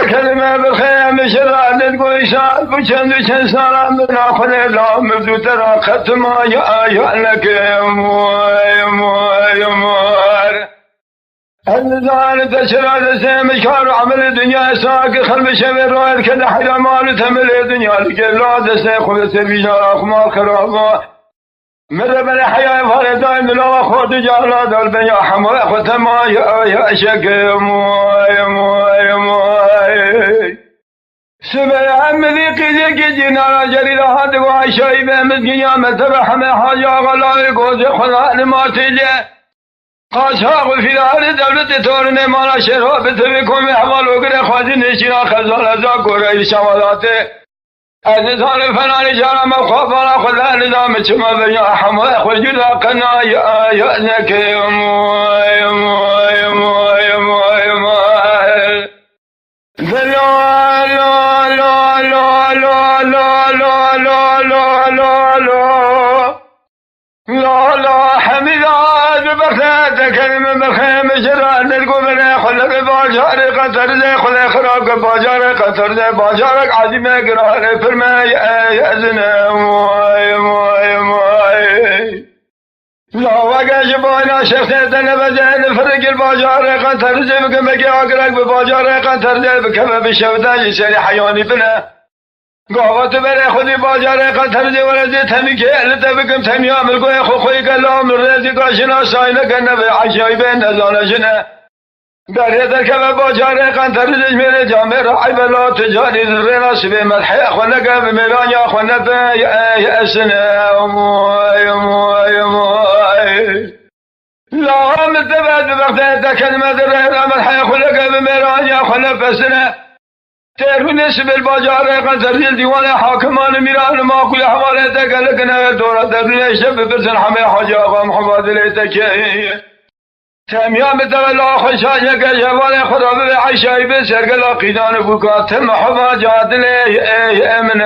كلمة بالخيام شرعت تقول شعب وشن سنة من آخر لا مبدو ترى ختمة يا لك يمور النزال تشرع سيم شار عمل الدنيا ساق خلف شبر رويد كذا حيا مال تمل الدنيا لكلاد سيخل سبيجار أخما خرابا مر بن حياة فردان بلا خود جالاد البيا حمل ختمة يا شك سبع مذيق ذيك جنا جري هذا وعشاي بمد قيامة تبحم حاجة غلا يقول خلا لما تجي قاسها في دار دولة تورن مالا شراب تبكم أحوال وقر خازن شنا خزان زاكور الشوالات أذن فنان جرى مخاف على خلا نظام شما بيا حمل خجلا قنا يا زكيم لا حميد بخاتك من بخيم جران القبر خلق باجار قطر زي خلق خراب باجار قطر زي باجارك عظيم قرار فرما يأذن لا وقع بانا شخصيت نبزين فرق الباجار قطر زي بكمك عقرك بباجار قطر زي بكم بشوتاج سري حياني بنا قوات بر خودی بازار قطر دی ورزی تمی که لطفکم تمی عمل کوی خوی کلام رزی کاشنا ساینه کنه به عشای بین ازانشنه در در که بازار قطر دی میره جامع رای بلا تجاری رنا سب مدح خونه که میران یا خونه به اسنه لا متبعد وقت تکلمه در مدح خونه که میران یا خونه به اسنه ترو نسب البازار قطر دیوان حاکمان میران ما کوی حواله تکل کنه دورت در شب برسن همه حاج آقا محمد لیتکی تمیام تولا خوشاشه که جوال خدا به عشای به سرگل قیدان بکات محبا جادل امن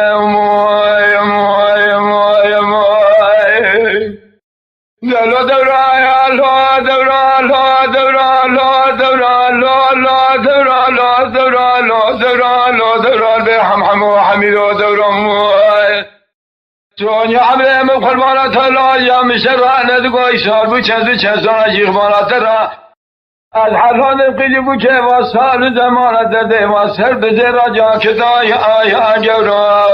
لا دورا لا دورا لا دورا لا دورا لا دورا لا دورا لا دورا لا دورا بهم وحميد ودورا چون عبد مخربانات لا يا مشرع ندقوا إشار بچند جيغبانات را از حران القلب که واسال زمانت ده واسر بزر جا کتا یا جورا